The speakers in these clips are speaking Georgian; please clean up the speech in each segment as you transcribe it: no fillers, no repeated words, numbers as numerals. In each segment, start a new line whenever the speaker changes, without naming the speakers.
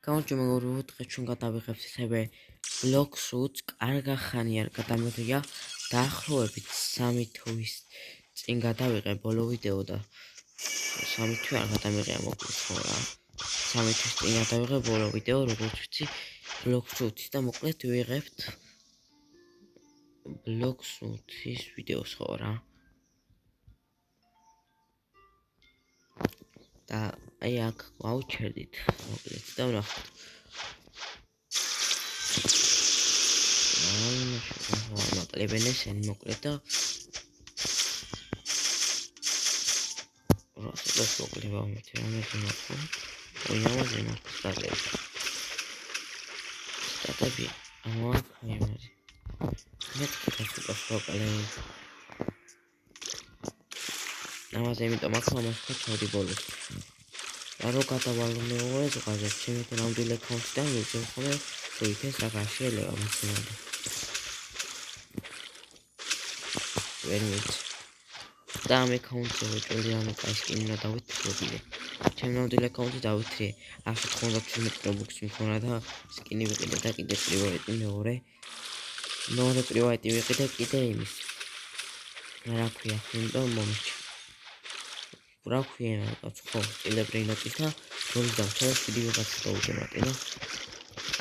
გამარჯობა დღეს ჩვენ გადავიღებთ ისევე ბლოკს უც კარგა ხანი არ გადამიღია დაახლოებით 3 თვის წინ გადავიღე ბოლო ვიდეო და 3 თვე არ გადამიღია მოკლედ ხო რა 3 თვის წინ გადავიღე ბოლო ვიდეო როგორც ვიცი ბლოკს უცის და მოკლედ ვიღებთ ბლოკს უცის ვიდეოს ხო რა და აი აქ ვაუჩერდით მოკლედ და ვნახოთ მაკლებენ ესენი მოკლედ და რასასაც მოკლება მეთე ამაზე ნახო ой ამაზე ნახო სტატები ამაკ ამაზე მეთქე სუპერსპოკალე ამაზე იმიტომ ამას ხოთოდი ბოლოს არო გადავალმეორე ზღაზე ჩემი ნამდვილი აკაუნტიდან მივიღე ხოლმე თვითეს რა შეიძლება მიცემოდა ვერ ვიცი და ამ აკაუნტზე ვეჭველი ამ კაისკინა დავითრიე ჩემი ნამდვილი აკაუნტი დავითრიე 197 რობუქსი მქონდა და სკინი ვიყიდე და კიდე პრივატი მეორე პრივატი ვიყიდე კიდე იმის რა ქვია იმიტომ მომიჩა რა ქვია კაც ხო წილებრინოტის და როლის დავწერე ვიდეო გაცდაუგემატე და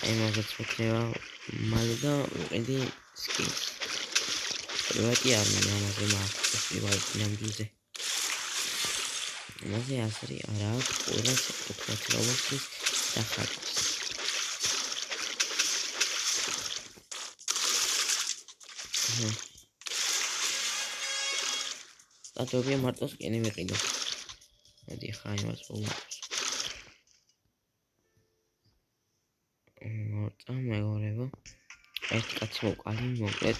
აი მაგაც ვქნება მალე და ვიყიდი სკინს პრივატი არ მინამაზე მაქვს პრივატი ნამდვილზე ამაზე ასრი არა ყველა 14 რობოქსის დახარჯვის და ჯობია მარტო სკინი ვიყიდო მოდი ხა იმას ვუმატოს მარტო მეორევა ერთი კაცი მოვყალი მოკლედ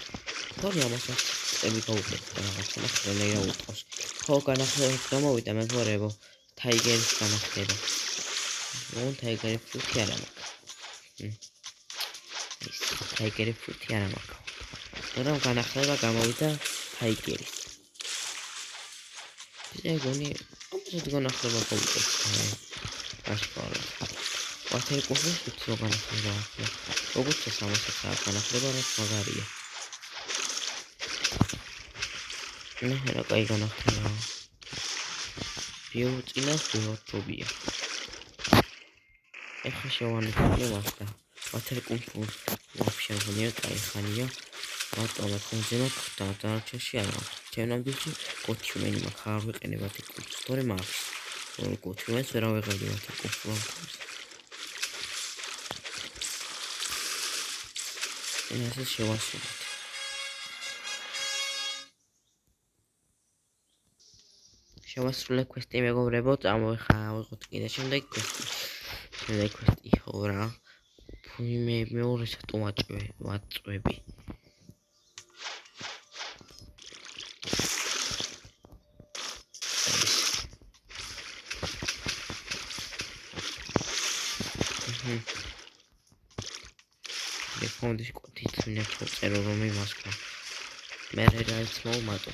თორე ამასაც წები გავუკეთე და რაღაცა ნახელია უყოს ხო განახლებით გამოვიდა მეგობრებო ტაიგერის განახლება ტაიგერი ფუტი არ მაქვს ის ტაიგერი ფუტი არ მაქვს მაგრამ განახლება გამოვიდა ტაიგერის ეგონი ამაზე განახლება გავუკეთე აშკარა ვათერ კופის უცრო განახლება როგორც სამასაც განახლება რაც მაგარია რა კაი განახლება ბიოწინას ბიოტრობია ეხლა შევანებთ მას და ვათერ კופის ვაფშე ღონია კაი ხანია მარტო ხონზე მაქვს და დარჩენში არ მაქვს ჩემ ნამდვილში კოთიუმენი მაქვს არ ვიყენებათ კופს თორე მაქვს კოთიუმენს ვერ ავიღებდი ვათერ კופს ეს შევასრულეთ შევასრულე კვესტი მეგობრებო წამოვიხარ ავიღოთ კიდე შემდეგ კვესტი ხო რა მე მეორე სატო ვაწვევი ფონდის კოთით მინდა წერო რომ იმასკა მე რაიც მოვმატო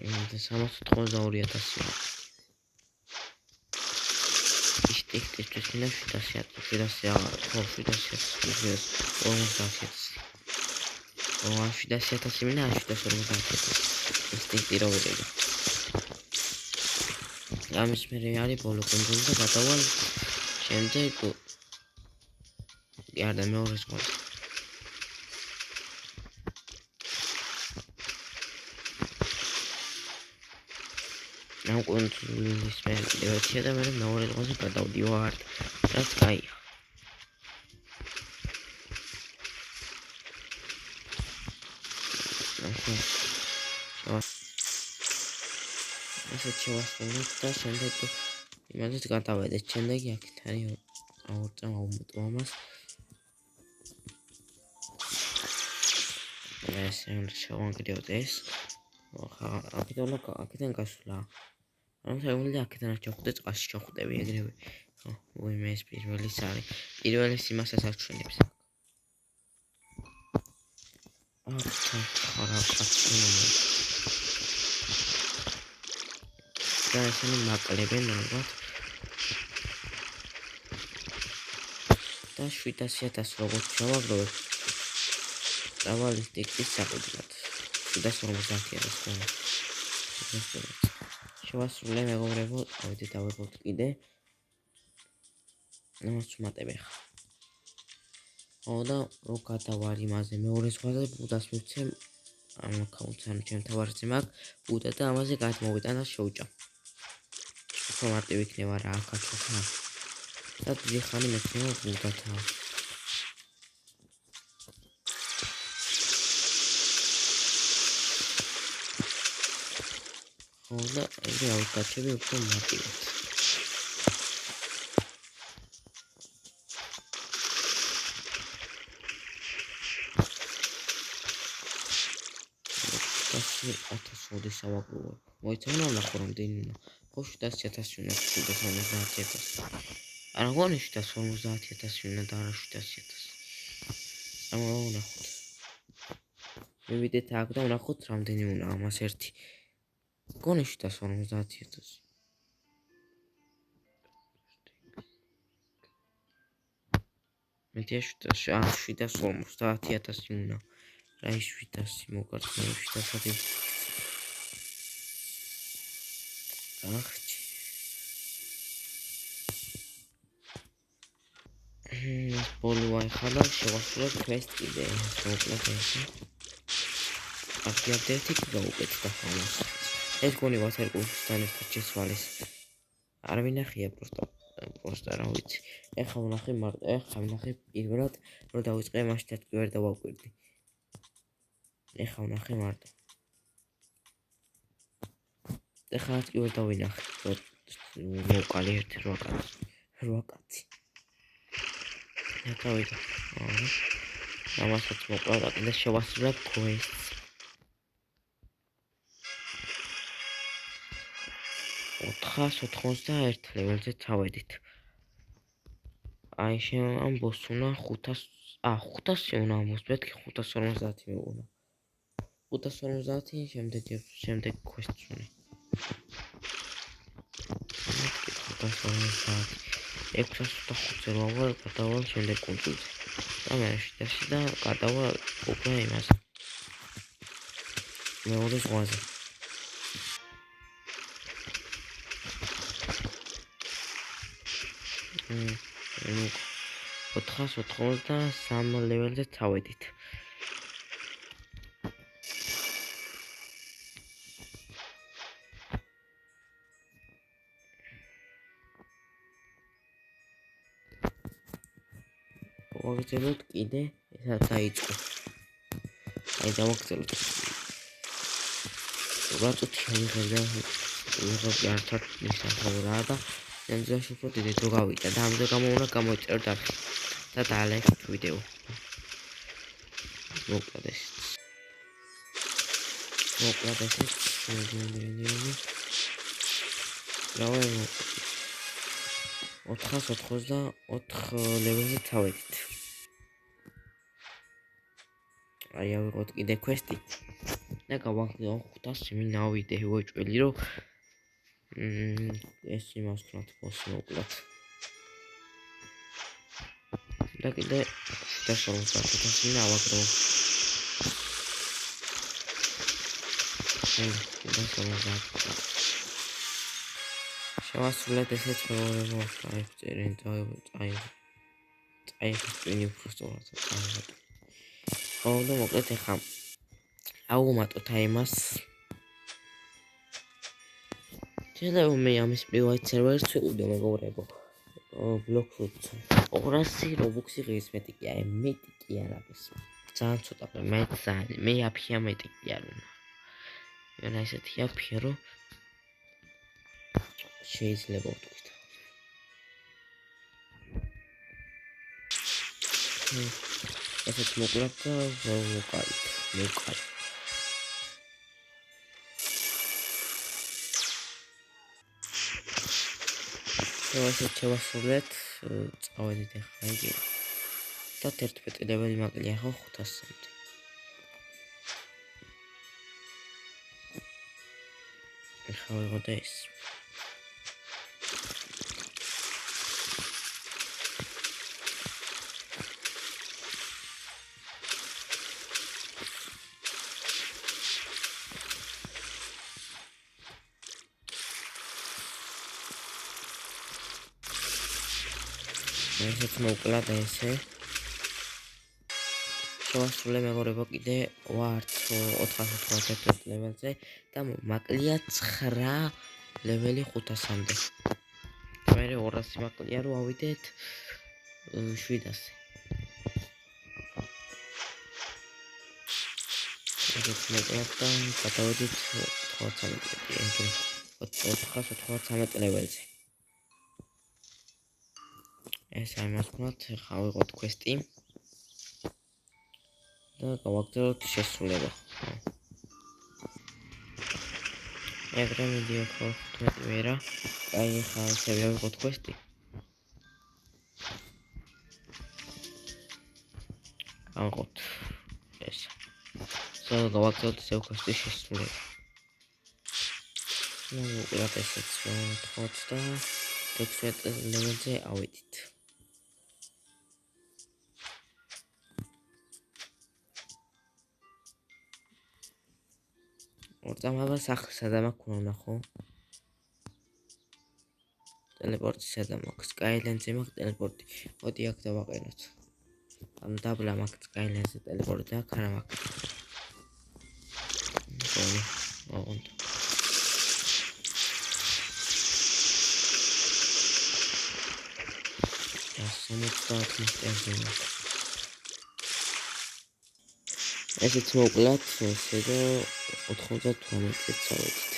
და 382,000 ტიქტისთვის მინდა 700 ხო 700 მინდა 750 ინსტინქტი რო ვიყიდე ამის მე არის ბოლო კონტროლი და გადავალ შემდეგ იარდა მეორე ზღვა ამ კონტროლის მე ვეთია და მე მეორე ზღვაზე გადავდივარ რაც კაია ასე შევასრულეთ და შემდეგ იმაზეც გადავედეთ შემდეგი აქეთ არის ავუმატო ამას ეს შევანგრიოთ ეს ხა აქედან გასვლა ამ შეგვიძლია აქედან ჩავხვდე წყალში ჩავხვდები ეგრევე ხო ვინმე ეს პირველის არის პირველის იმასაც აჩვენებს ახლა ხარა კაცი და ესენი მაკლებენ ალბათ. და 700.000 როგორც ჩავაგროვებ. დავალი ტიქსტის საყიდლად. 750.000 ხონა. შევასრულე მეგობრებო, ავიდეთ დავებოთ კიდე. ამას ვმატებ ახლა. და რო გადავალ იმაზე მეორე ზღვაზე ბუდას მივცემ ამ აკაუნტს ანუ ჩემ თავარზე მაქვს ბუდა და ამაზე გადმოვიტანა შევჭამ. უფრო მარტივი იქნება რა აქაც ხა. და დიდი ხანი მეცნობა ბუდათა. და ეგრე ავიკაჩები უფრო მარტივად. ათასოდი სავაგროვებ. მოიცავნა ნახო რამდენი უნდა. ხო 700.000 უნდა 750.000. არა გონი 750.000 უნდა და არა 700.000. ამოვნახოთ. მივიდეთ აქ და ვნახოთ რამდენი უნდა ამას ერთი. გონი 750.000. მეტია 750.000 უნდა. რა ის 700 მოგარწმუნე 700. ახჩი. ბოლოა ხალა შევასრულებ quest კიდე. მოკლედ ესე. აპდეიტი გაუკეთდა ხალხს. ეს გონი ვატერკულთან ერთად შესვალეს. არ ვინახია პროსტა რა ვიცი. ეხლა ვნახე მარტო, ეხლა ვნახე პირველად რომ დავიწყე მასშტაბ ვერ დავაკვირდი. ეხლა ვნახე მარტო. ეხლა კი ვერ დავინახე. მოვყალი ერთი 8 კაცი. დავიდა. ამასაც მოყვა და შევასრულებ quests. 491 level-ზე წავედით. აი ამ ბოს უნდა 500 უნდა მოსვეთ 550 მეუნა. 550 შემდეგ quest-ს უნდა. 605-ზე ვავალ გადავალ შემდეგ კუნძულზე. და მე შედაში და გადავალ უკვე იმაზე. მეორე ზღვაზე. ну 493 level-ზე წავედით. მოგწელოთ კიდე ესა დაიწყო. აი დამოგწელოთ. რატო შეიძლება ვიღებ ერთად ისახავრა და ენძაში უფრო დიდი დრო გავიდა და ამაზე გამო უნდა გამოიწეროთ არხი და დაალექით ვიდეო. მოკლედ ეს 494 level-ზე წავედით. აი ავიღოთ კიდე quest-ი. და გავაგზავნე 500 მინავიდე ვეჭველი რომ ეს იმას ვთქვათ ბოსი მოკლედ. და კიდე 750 ავაგრო. შევასრულეთ ესეც მეორე აი წერენ აი წინი უბრალოდ და მოკლედ ეხა აუმატოთ აი მას. შეიძლება მე ამის private server-ს ვიყიდო მეგობრებო. ბლოქშოტს 200 რობუქსი ღირს მეტი კი არა, მეტი კი არა ეს. ძალიან ცოტა მე აფია მეტი კი არ უნდა. მე ესეთი აფია რომ შეიძლება ვთქვით. ესეც მოკლედ მოვყავით. ესეც შევასრულეთ, წავედით ახლა იგი. და 11 level-ი მაკლია ხო 500-მდე. ახლა ვიღოთ ეს. ესეც მოვკლათ ესე. შევასრულე მეგობრებო კიდე ვართ 491 ლეველზე და მაკლია 9 ლეველი 500-მდე. მე 200 მაკლია რო ავიდეთ 700-ზე. ეს მოვკლათ და გადავედით 413 ლეველზე. ეს აი მას ვქნათ, ხა ვიღოთ კვესტი და გავაგრძელოთ შესრულება. ეგრე მიდიო 15 ვერა. აი ხა ესე ვიღოთ კვესტი. ავიღოთ ეს. გავაგრძელოთ ესე კვესტის შესრულება. ну ვიღოთ ესეც 96 ლეველზე ავედით. ორწამავა სახლი სადამ აქვს ნახო. ტელეპორტი სადამ აქვს. Skylands-ზე მაქვს ტელეპორტი. მოდი აქ დავაყენოთ. ანუ დაბლა მაქვს Skylands-ზე ტელეპორტი და აქ არა მაქვს. გონი. აღონდ. ესეც მოვკლათ ესე და 98 წავედით.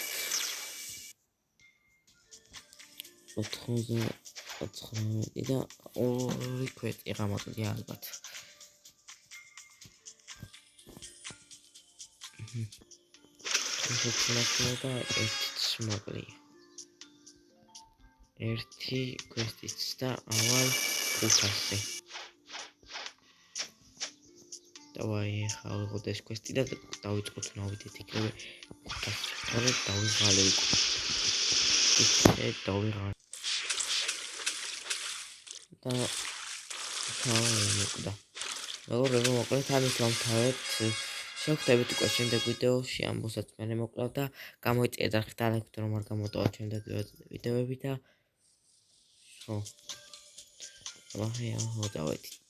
99 და ორი კვეტი გამაკლია ალბათ. ესეც და ერთიც მოკლია. ერთი კვესტიც და ავალ 500-ზე. დავაი ხა ვიღოთ ეს კვესტი და დავიწყოთ ნავიდეთ იქნებ 500-ზე. თორე დავიღალე უკვე. ისე დავიღალე. და თავი მოკდა მოკლედ ამით ვამთავრებთ შევხვდებით უკვე შემდეგ ვიდეოში ამბოსაც მე მოკლავ და გამოიწია და ხდალექთ რომ არ გამოტოვა შემდეგ ვიდეოები და ხო. ახლა დავედით